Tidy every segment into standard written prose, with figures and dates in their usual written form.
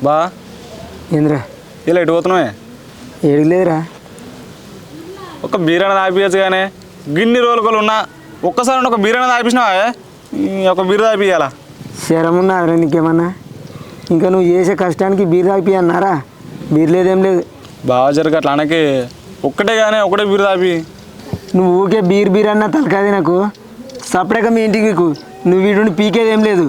బా ఏంద్రా ఇలా ఎటు పోతున్నావే? ఏడికి లేదురా. ఒక బీరణ తాగిపించచ్చు కానీ గిన్ని రోజులు ఉన్నా ఒక్కసారి ఒక బీరణ తాగిపించినావా? ఒక బీర తాగిపియాలా? శరమున్నారా నీకేమన్నా? ఇంకా నువ్వు చేసే కష్టానికి బీర్ తాగిపి అన్నారా? బీర్ లేదేం లేదు. బాగా జరగ అట్లా అనకి ఒక్కటే కానీ ఒకటే బీర తాపి. నువ్వు ఊకే బీర్ అన్న తలకాది నాకు. సపరేట్గా మీ ఇంటికి నువ్వు వీడు పీకేదేం లేదు.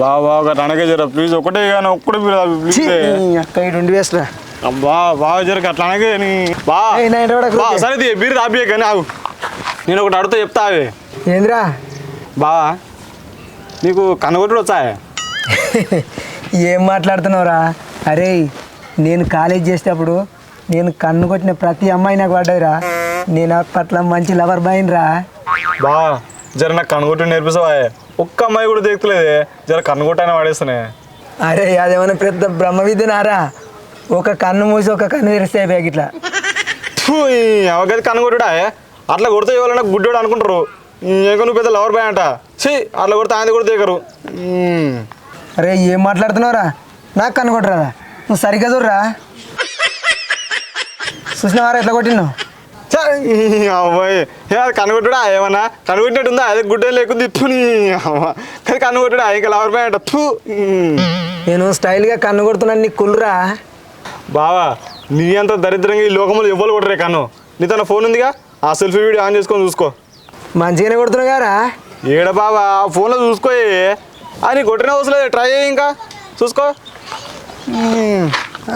బాగా అట్లా అనకే జర ప్లీజ్, ఒకటే కానీ ఒక్కటే బీర తాపి ప్లీజ్. అక్క ఇటు వేస్ట్రా. అబ్బా బాగా జరగ అట్లా అనకే సరే బీర తాపి కానీ ఆగు. నేను ఒకటి అడుగుతా చెప్తా అవి. ఏంద్రా? బావా నీకు కనుగొట్టుడు వచ్చా? ఏం మాట్లాడుతున్నావురా? అరే నేను కాలేజ్ చేసేటప్పుడు నేను కన్ను కొట్టిన ప్రతి అమ్మాయి నాకు పడ్డదిరా. నేను అప్పట్లో మంచి లవర్ బాయినరా. బా జర నాకు కనుగొట్టు నేర్పిస్తావా? ఒక్క అమ్మాయి కూడా దిగుతలేదే, జర కనుగొట్టైనా వాడేస్తానే. అరే అదేమన్నా పెద్ద బ్రహ్మ విద్యనారా? ఒక కన్ను మూసి ఒక కన్ను తెరిస్తే బ్యాగ్ ఇట్లా అవగది కనుగొట్టుడా? అట్లా కొడితే ఇవ్వాలన్నా గుడ్డోడు అనుకుంటారు. ఇంకా నువ్వు పెద్ద లవర్ బాయ్ అంట. అట్లా కొడితే ఆయన కూడా దిగరు. అరే ఏం మాట్లాడుతున్నావురా? నాకు కనుగొట్టరాదా? నువ్వు సరిగ్గా చూడరా. చూసినవారా ఎట్లా కొట్టినావు? అమ్మాయి కనుగొట్టుడా? ఏమన్నా కనుగొట్టినట్టు ఉందా? అదే గుడ్డ లేకుండా తిప్పుని కానీ కనుగొట్టుడా ఇంకా లవర్ బాయ్ అంట. నేను స్టైల్గా కన్ను కొడుతున్నాను, నీకు కుళ్ళురా? బావా నీ అంత దరిద్రంగా ఈ లోకంలో ఎవ్వరు కొట్టరే కన్ను. నీ తన ఫోన్ ఉందిగా, ఆ సెల్ఫీ వీడియో ఆన్ చేసుకొని చూసుకో. మంచిగానే కొడుతున్నావు గారా? ఏడ బాబా ఫోన్లో చూసుకో. అని కొట్టిన అవసరం లేదు, ట్రై చేయి ఇంకా చూసుకో.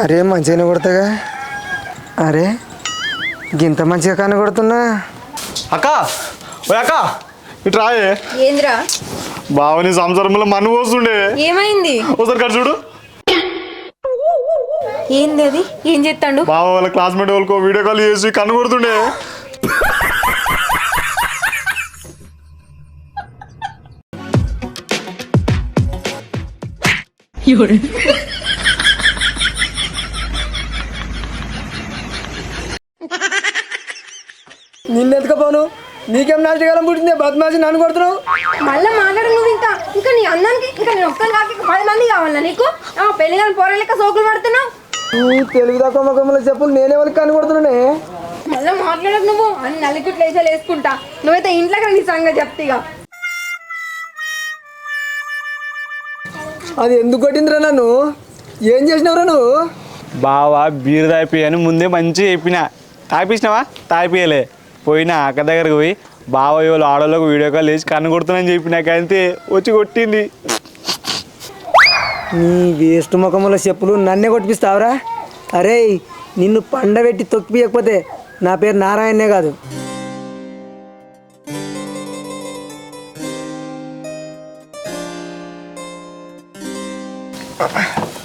అరే మంచిగానే కొడతాగా. అరే ఇంత మంచిగా కన్ను కొడుతున్నా. అక్క ఓ అక్క ఇటు రాయే. ఏంద్రా? బావని సంసారంలో మన్ను పోస్తుండే. ఏమైంది? ఒకసారి కట్ చూడు. ఏంది అది? ఏం చేస్తాడు? బావ వాళ్ళ క్లాస్మేట్ వాళ్ళకో వీడియో కాల్ చేసి కన్ను కొడుతుండే. నిన్నెత్తుకపోను, నీకేం నాటకాలం పుట్టిందే? బద్మాసి నన్ను కొడుతున్నావు. మళ్ళీ మాట్లాడు నువ్వు. ఇంకా నీ అన్నానికి ఇంకా నేను ఒక్కని కాక 10 మంది కావాలా నీకు? పెళ్లి కానీ పోరలేక సోకులు పడుతున్నావు. తెలుగు తక్కువ ముఖంలో చెప్పులు నేనే వాళ్ళకి కన్ను కొడుతున్నానే. మళ్ళీ మాట్లాడకు నువ్వు. అని నలుగుట్లు వేసాలు వేసుకుంటా. నువ్వైతే ఇంట్లోకి నీ సంగతి చెప్తిగా. అది ఎందుకు కొట్టిందిరా నన్ను? ఏం చేసినవరా నువ్వు? బావా బీరు తాపి అని ముందే మంచిగా చెప్పిన. తాపిచ్చినావా? తాపియలే. పోయినా అక్క దగ్గరకు పోయి బావ వాళ్ళు ఆడోళ్ళకు వీడియో కాల్ చేసి కన్ను కొడుతున్నాని చెప్పినాక అంతే వచ్చి కొట్టింది. నీ వేస్ట్ ముఖంలో చెప్పులు నన్నే కొట్టిపిస్తావురా? అరే నిన్ను పండబెట్టి తొక్కిపోయకపోతే నా పేరు నారాయణనే కాదు.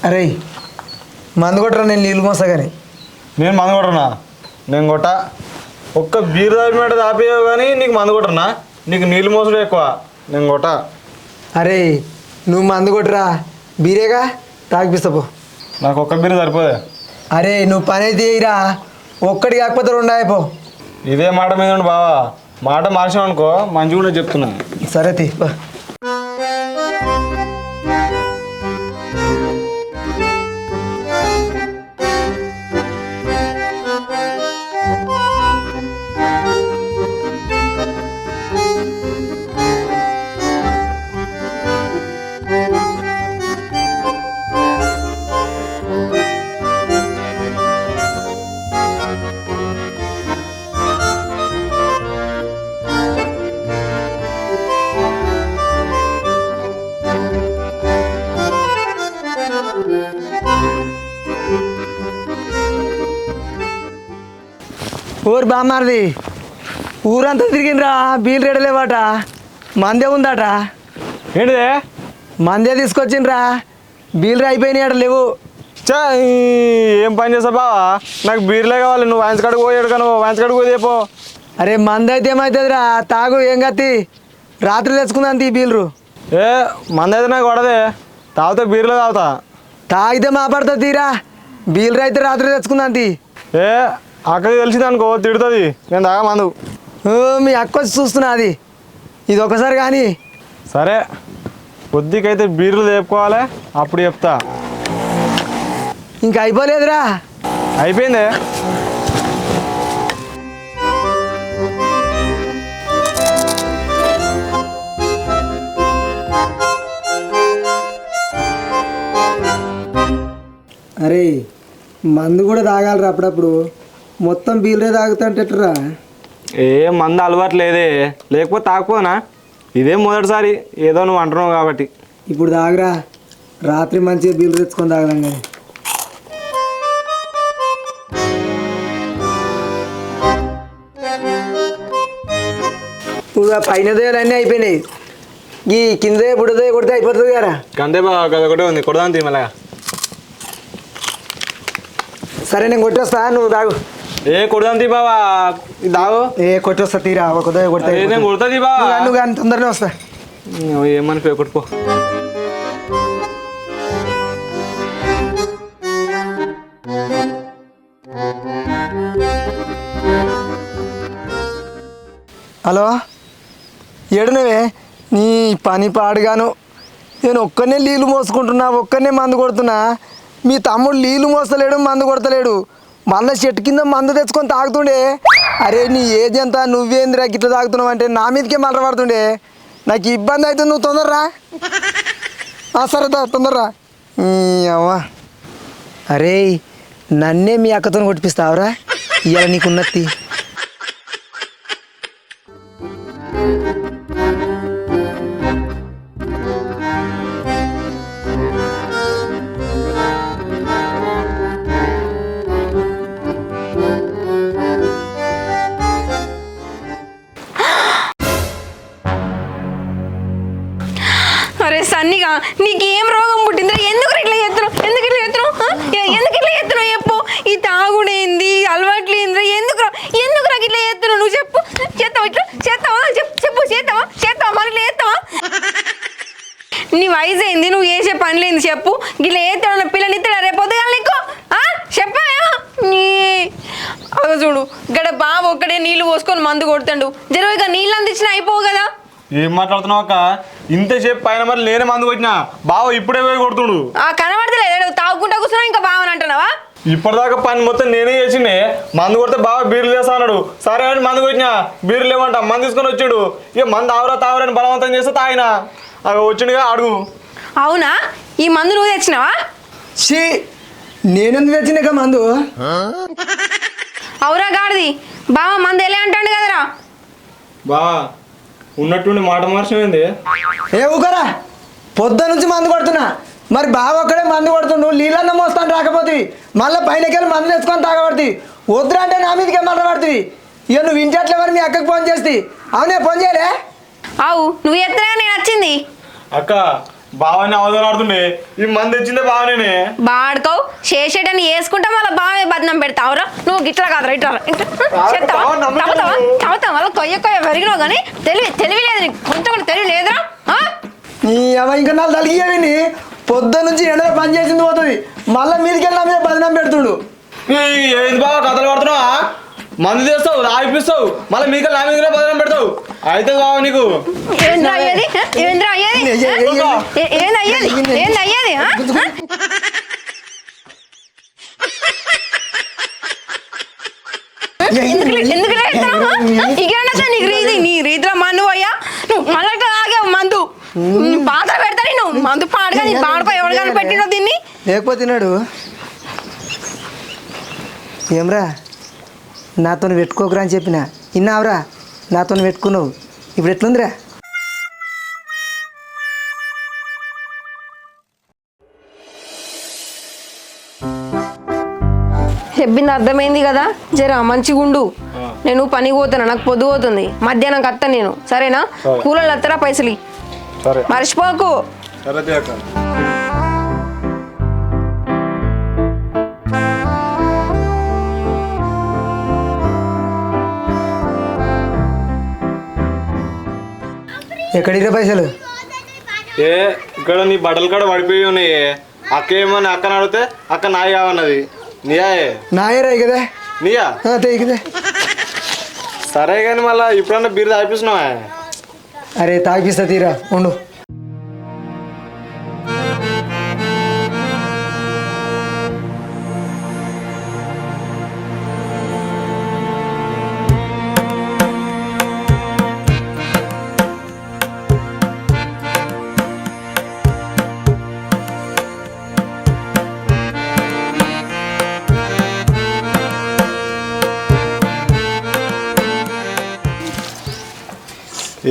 అరే మందు కొట్టరా, నేను నీళ్ళు మోసగానే. నేను మందు కొట్టనా? నేను కొట్ట ఒక్క బీరు తాపినట్టు తాపేయవు కానీ నీకు మందు కొట్టనా? నీకు నీళ్ళు మోసడం ఎక్కువ. నేను కొట్ట. అరే నువ్వు మందు కొట్టరా, బీరేగా తాగిపిస్తాపో. నాకు ఒక్క బీరు సరిపోదే. అరే నువ్వు పని అయితే చేయరా, ఒక్కటి కాకపోతే 2 అయిపో. ఇదే మాట మీద ఉండు బావా. మాట మార్చాం అనుకో మంచిగా చెప్తున్నా. సరే తీ. ఊరు బామ్మారిది ఊరంతా తిరిగిండ్రా, బీల్ రెడలేవాట. మందే ఉందట. ఏంటిదే? మందే తీసుకొచ్చిండ్రా, బీల్ అయిపోయినాయి అట లేవు. ఏం పని చేస్తా బావా? నాకు బీర్లే కావాలి. నువ్వు వాయించ కాడికి పోయాడు కానీ వాయించ కాడికి పోయేపో. అరే మంది అయితే ఏమవుతుందిరా? తాగు, ఏం కత్తి రాత్రి తెచ్చుకుందాం తీ బీలరు. ఏ మంది అయితే నాకు పడదే. తాగుతా బీర్లే తాగుతా. తాగితే మాపడుతుంది తీరా. బీలరు అయితే రాత్రి తెచ్చుకుందాం తీ. ఏ అక్కడికి తెలిసింది అనుకో తిడుతుంది. నేను తాగా మందు. మీ అక్క వచ్చి చూస్తున్నా, అది ఇది ఒకసారి కానీ. సరే పొద్దుకైతే బీర్లు తెప్పుకోవాలి, అప్పుడు చెప్తా. ఇంకా అయిపోలేదురా. అయిపోయిందే. అరే మందు కూడా తాగాలరా అప్పుడప్పుడు. మొత్తం బీలరే తాగుతుంటే ఎట్లరా? ఏ మందు అలవాటు లేదే, లేకపోతే తాకపోనా. ఇదే మొదటిసారి, ఏదో నువ్వు అంటున్నావు కాబట్టి. ఇప్పుడు తాగరా, రాత్రి మంచిగా బీలు తెచ్చుకొని తాగదాం కానీ. ఇప్పుడు ఆ పైన దేయాలన్నీ అయిపోయినాయి, ఈ కిందే బుడదే కొడితే అయిపోతుంది కదా. అంతే బాగా ఒకటే ఉంది, కొడదాం తిమలగా. సరే నేను కొట్టేస్తా, నువ్వు తాగు. ఏ కొడదాం తీ బావా, ఇది తాగు. ఏ కొట్టేస్తా తీరా, ఒక దే కొడితే నేను కొడతా తీ బావా. నువ్వు కానీ తొందరనే వస్తా. ఏమనుకో కొట్టుకో. హలో, ఏడునవే? నీ పని పాడుగాను. నేను ఒక్కనే నీళ్ళు మోసుకుంటున్నా, ఒక్కనే మందు కొడుతున్నా. మీ తమ్ముడు నీళ్ళు మోస్తలేడు, మందు కొడతలేడు. మళ్ళీ చెట్టు కింద మందు తెచ్చుకొని తాగుతుండే. అరే నీ ఏజ్ ఎంత, నువ్వేందిరా గిట్ల తాగుతున్నావు అంటే నా మీదకే మళ్ళీ పడుతుండే. నాకు ఇబ్బంది అవుతుంది, నువ్వు తొందరరా. సరే తొందరరా. అవ్వా, అరే నన్నే మీ అక్కతో కొట్టిపిస్తావురా? ఇవాళ నీకు ఉన్నతి. అరే సన్నిగా, నీకేం రోగం పుట్టిందిరా? ఎందుకు ఇట్లా చేస్తున్నావు? ఎందుకు ఇట్లా చేస్తున్నావు చెప్పు. ఈ తాగుడేంది, అలవాట్లు ఏందిరా? ఎందుకు నాకు ఇట్లా చేస్తున్నావు? నువ్వు చెప్పు. చేస్తావా ఇట్లా? చేస్తావా? చెప్పు. చేస్తావా మరి ఇట్లా చేస్తావా? నీ వయసు ఏంది, నువ్వు చేసే పనులేంది చెప్పు. ఇట్లా చేస్తాడు పిల్లని ఇస్తాడా రేపు పొద్దుగాల నీకు? చెప్పా నీ చూడు, ఇక్కడ బావ ఒక్కడే నీళ్లు పోసుకొని మందు కొడతాడు. జరవ ఇక నీళ్ళు అందించిన అయిపోవు కదా. ఏం మాట్లాడుతున్నావు అక్క? ఇంతసేపు పైన మరి లేని మందు కొట్టినా బావ ఇప్పుడే పోయి కొడుతుడు. కనబడతలేదు, తాగుకుంటా కూర్చున్నావు ఇంకా బావని అంటున్నావా? ఇప్పటిదాకా పని మొత్తం నేనే చేసిండే. మందు కొడితే బావ బీర్లు చేస్తా అన్నాడు. సరే అని మందు కొట్టినా, బీర్లు లేవంట. మందు తీసుకొని వచ్చిండు. ఇక మందు తావరని బలవంతం చేస్తే తాగిన. అవి వచ్చిండుగా అడుగు. అవునా, ఈ మందు నువ్వు తెచ్చినావా? షీ, నేనెందుకు తెచ్చినాక మందు? అవురా గాడిది, బావ మందు ఎలా అంటాడు కదరా? బావా ఉన్నట్టుండి మాట మార్చమైంది. ఏ ఊకరా, పొద్దు నుంచి మందు కొడుతున్నా. మరి బావ ఒక్కడే మందు కొడుతుండు, నీళ్ళన్న మోస్తాను రాకపోతే మళ్ళీ పైనకెళ్ళి మందు తెచ్చుకొని తాగబడుతుంది. వద్దురా అంటే నా మీదకే మళ్ళీ పడుతుంది. ఇక నువ్వు ఇంచట్లే మరి మీ అక్కకి ఫోన్ చేస్తే. అవునే ఫోన్ చేయలే? అవు నువ్వు ఎత్తగా నేను వచ్చింది. అక్క బావని అవదలాడుతుండే, ఈ మంది తెచ్చిందే బావనే. బాడుకోవు చేసేటని వేసుకుంటా మళ్ళీ బావే బదనం పెడతావురా. నువ్వు గిట్లా కాదురా, ఇట్లా తాగుతావు మళ్ళీ కొయ్య పెరిగినావు. కానీ తెలివి లేదు నీకు, కొంచెం కూడా తెలివి లేదురా. ఇంకా నాలుగు తలిగియవిని పొద్దు నుంచి ఎండలో పని చేసింది పోతుంది. మళ్ళీ మీదకెళ్ళి నా మీద బదనం పెడుతుండు. ఏంది బావ కథలు పడుతున్నావా? మందు చేస్తావు, రాయిపిస్తావు, మళ్ళీ మీకు నా మీద బదనం పెడతావు. అయితే బావ నీకు ఏంద్రా అయ్యేది? ఎందుకు నీ రీతిలో మందు పోయా? నువ్వు మళ్ళీ తాగావు మందు, పాత్ర పెడతాను. నువ్వు మందు పాడుగా నీ పాడపై ఎవరు కానీ పెట్టినో దీన్ని. లేకపోతే తిన్నాడు. ఏమ్రా, నాతో పెట్టుకోకరా అని చెప్పిన విన్నావురా? నాతో పెట్టుకున్నావు, ఇప్పుడు ఎట్లుందిరా? చెప్పింది అర్థమైంది కదా? జర మంచిగుండు. నేను పనికి పోతాను, నాకు పొద్దు పోతుంది. మధ్యాహ్నం కత్తా నేను, సరేనా? కూలర్లు వస్తారా పైసలు మర్చిపోకు. ఎక్కడిరా పైసలు? ఏ ఇక్కడ నీ బట్టలు కాడ పడిపోయి ఉన్నాయి. అక్క ఏమని అక్కని అడిగితే అక్క నాయి కావన్నది. నీయా? నాయరా కదా. నీయా? కదా. సరే కానీ మళ్ళీ ఇప్పుడన్నా బీరు తాగిపిస్తున్నావా? అరే తాగిపిస్తా తీరా, ఉండు.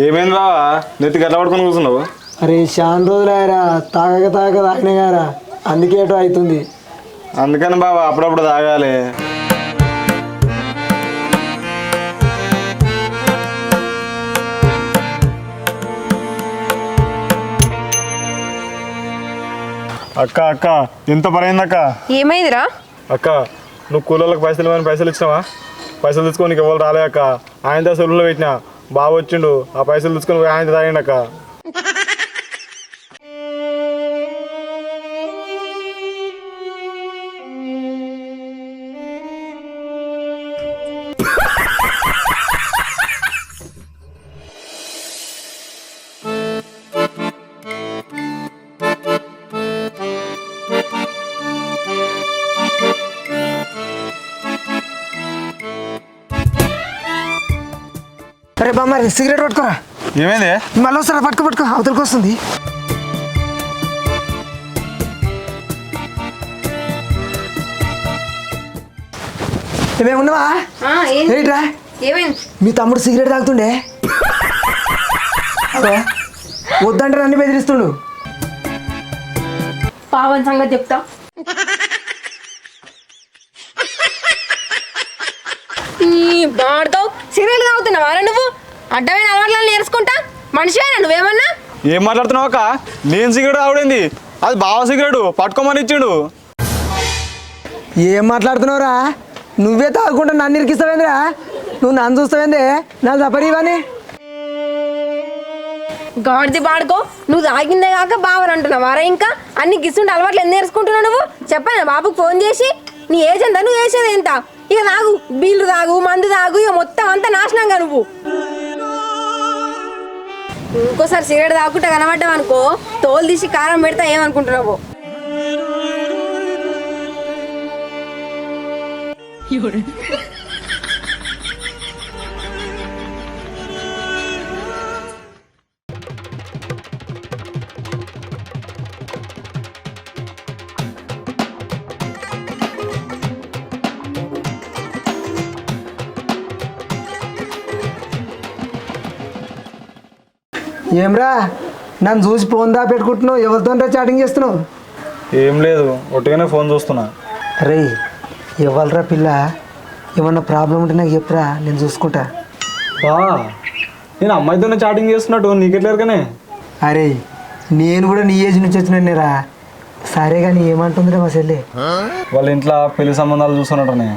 ఏమైంది బావా నెత్తి గట్ల పడుకొని కూర్చున్నావు? అరే చాలా రోజులాయరా తాగక తాగిన గారా అందుకే ఏటో అవుతుంది. అందుకని బావా అప్పుడప్పుడు తాగాలి. అక్క అక్క ఎంత పరైంది అక్క? ఏమైందిరా? అక్క నువ్వు కూలోళ్ళకి పైసలు ఇచ్చినావా? పైసలు తీసుకొని నీకు ఎవరు రాలే అక్క. ఆయనతో సెలవులో పెట్టినా బాగా వచ్చిండు. ఆ పైసలు తీసుకొని ఆయన తాగండి అక్క. అరే బామ్మ సిగరెట్ పట్టుకోరా. ఏమైంది? మళ్ళీ వస్తారా? పట్టుకో అవతలకి వస్తుంది. ఏమేమి ఉన్నావా? ఏంట్రా ఏమైంది? మీ తమ్ముడు సిగరెట్ తాగుతుండే అదే వద్దంటే అన్ని బెదిరిస్తుండు. పావన్ సంగతి చెప్తా. బాడుతావు సిగరెట్ తాగుతున్నావా నువ్వు? అడ్డమైన అలవాట్లను నేర్చుకుంటా మనిషివేనా నువ్వేమన్నా? ఏం మాట్లాడుతున్నావు అక్క? నేను సిగరెట్ తాగుడింది, అది బావ సిగరెట్ పట్టుకోమని ఇచ్చిండు. ఏం మాట్లాడుతున్నావురా? నువ్వే తాగకుండా నన్ను ఇరికిస్తావేంద్రా? నువ్వు నన్ను చూస్తావేందే? నా సపరీవాని గాడిది బాడుకో. నువ్వు తాగిందే కాక బావని అంటున్నావారా? ఇంకా అన్ని గిస్తుండే అలవాట్లు ఎందుకు నేర్చుకుంటున్నావు నువ్వు? చెప్పాను బాబుకి ఫోన్ చేసి నీ ఏజ్ ఎంత, నువ్వు వేసేది ఎంత? ఇక తాగు, బీళ్ళు తాగు, మందు తాగు, ఇక మొత్తం అంతా నాశనంగా నువ్వు. ఇంకోసారి సిగరెట్ తాగుకుంటా కనబడ్డావు అనుకో, తోలు తీసి కారం పెడతా ఏమనుకుంటున్నావు? ఏమ్రా నన్ను చూసి ఫోన్ దా పెట్టుకుంటున్నావు? ఎవరితో చాటింగ్ చేస్తున్నావు? ఏం లేదు, ఒట్టిగానే ఫోన్ చూస్తున్నా. అరే ఎవరిరా పిల్ల? ఏమన్నా ప్రాబ్లం ఉంటే నాకు చెప్పురా, నేను చూసుకుంటా. బా నేను అమ్మాయితోనే చాటింగ్ చేస్తున్నట్టు నీకెట్లేరుగానే. అరే నేను కూడా నీ ఏజ్ నుంచి వచ్చినానేరా. సరే కానీ ఏమంటుందిరా మా చెల్లి? వాళ్ళ ఇంట్లో పెళ్లి సంబంధాలు చూస్తున్నట్టునే.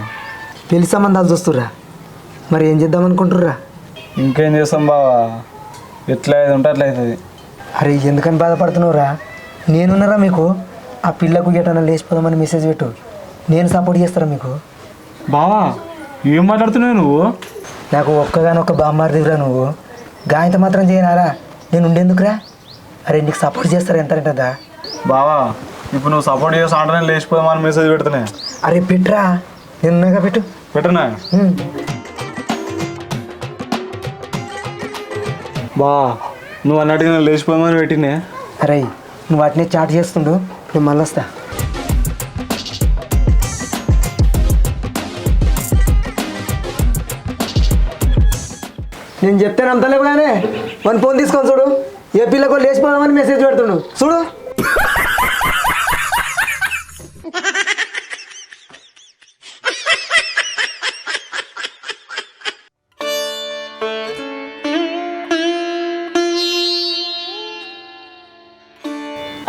పెళ్లి సంబంధాలు చూస్తుర్రా? మరి ఏం చేద్దాం అనుకుంటుర్రా? ఇంకేం చేస్తాం బావా, ఎట్లా అయితే ఉంటే అట్లా అవుతుంది. అరే ఎందుకని బాధపడుతున్నావురా? నేనున్నారా మీకు? ఆ పిల్లకు ఎటన్నా లేచిపోదామని మెసేజ్ పెట్టు, నేను సపోర్ట్ చేస్తారా మీకు. బావా ఏం మాట్లాడుతున్నావు నువ్వు? నాకు ఒక్కగానొక్క బామ్మారు దిగురా నువ్వు. గాయంత మాత్రం చేయనారా? నేను ఉండేందుకురా? అరే నీకు సపోర్ట్ చేస్తారా ఎంత అంటదా? బావా ఇప్పుడు నువ్వు సపోర్ట్ చేసి ఆటనే లేచిపోదామని మెసేజ్ పెడుతున్నాయి. అరే పెట్టురా, నేనున్నాగా పెట్టు. పెట్టనా? బా నువ్వు అన్నట్టుగా నేను లేచిపోదామని పెట్టినే. అరే నువ్వు వాటిని చాట్ చేస్తుండు, నేను మళ్ళీ వస్తా. నేను చెప్తే నమ్మతలేవు కానీ మన ఫోన్ తీసుకొని చూడు, ఏ పిల్లకు లేచిపోదామని మెసేజ్ పెడుతుండు చూడు.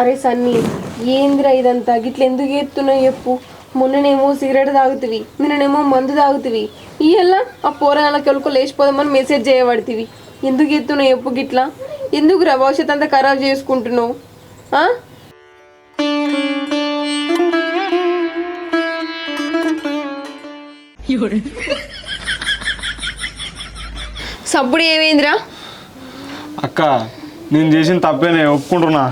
అరే సన్నీ, ఏందిరా ఇదంతా? గిట్ల ఎందుకు ఎత్తున్నావు చెప్పు? మొన్ననేమో సిగరెట్ తాగుతివి, నిన్ననేమో మందు తాగుతివి, ఇయ్యల్లా ఆ పోరాళ్ళకి ఎవరికో లేచిపోదామని మెసేజ్ చేయబడుతుంది. ఎందుకు ఎత్తున్నావు చెప్పు గిట్లా? ఎందుకురా భవిష్యత్ అంతా ఖరాబ్ చేసుకుంటున్నావు? సప్పుడు ఏమైందిరా? అక్క నేను చేసిన తప్పేనే ఒప్పుకుంటున్నా,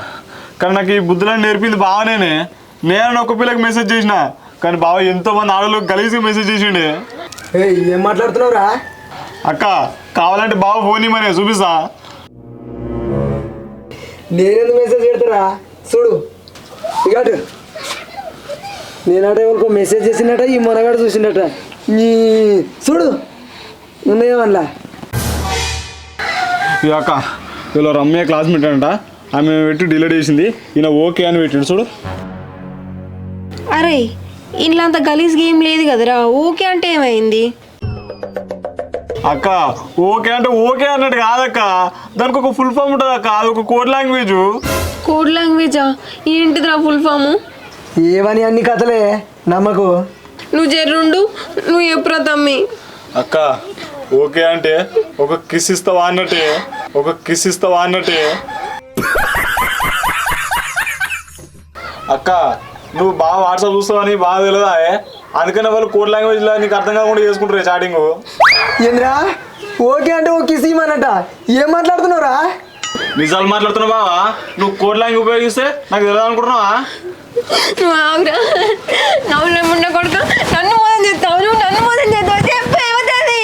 కానీ నాకు ఈ బుద్ధులను నేర్పింది బావనేనే. నేను ఒక పిల్లకి మెసేజ్ చేసిన, కానీ బావ ఎంతో మంది ఆడలకు గలీజ్గా మెసేజ్ చేసిండే. ఏం మాట్లాడుతున్నావురా? అక్క కావాలంటే బావ ఫోన్ ఇమ్మనే చూపిస్తా. నేనెందుకు మెసేజ్ పెడతారా? చూడు ఇక నేనట ఎవరికో మెసేజ్ చేసినట, ఈ మొనగాడు చూసిండట. చూడు ఉన్నాయేమల్లా ఇక అక్క వీళ్ళు రమ్య క్లాస్మేట్ అంట, ఆమె పెట్టి డిలీట్ చేసింది, ఈయన ఓకే అని పెట్టాడు చూడు. అరే ఇంట్లో అంత గలీజ్ గేమ్ లేదు కదరా, ఓకే అంటే ఏమైంది? అక్క ఓకే అంటే ఓకే అన్నట్టు కాదక్క, దానికి ఒక ఫుల్ ఫామ్ ఉంటుంది అక్క, అది ఒక కోడ్ లాంగ్వేజ్. కోడ్ లాంగ్వేజా? ఏంటిదిరా ఫుల్ ఫాము? ఏవని అన్ని కథలే నమ్మకు. నువ్వు జర్రుండు, నువ్వు ఎప్పుడా తమ్మి? అక్క ఓకే అంటే ఒక కిస్ ఇస్తావా అన్నట్టే, ఒక కిస్ ఇస్తావా అన్నట్టే. అక్క నువ్వు బాగా వాట్సాప్ చూస్తావని బాగా తెలియదా, అందుకనే వాళ్ళు కోడ్ లాంగ్వేజ్లో నీకు అర్థం కాకుండా చేసుకుంటారు చాటింగ్. ఏంద్రా ఓకే అంటే ఓ కిస్ ఇమ్మన్నట, ఏం మాట్లాడుతున్నావురా? నిజాలు మాట్లాడుతున్నావు బావా, నువ్వు కోడ్ లాంగ్వేజ్ ఉపయోగిస్తే నాకు తెలియదు అనుకుంటున్నావా? నువ్వు ఆగురా, నవ్వులో ముండ కొడుతూ నన్ను మోసం చేస్తావు, నువ్వు నన్ను మోసం చేస్తావు, చెప్పు ఏమవుతుంది?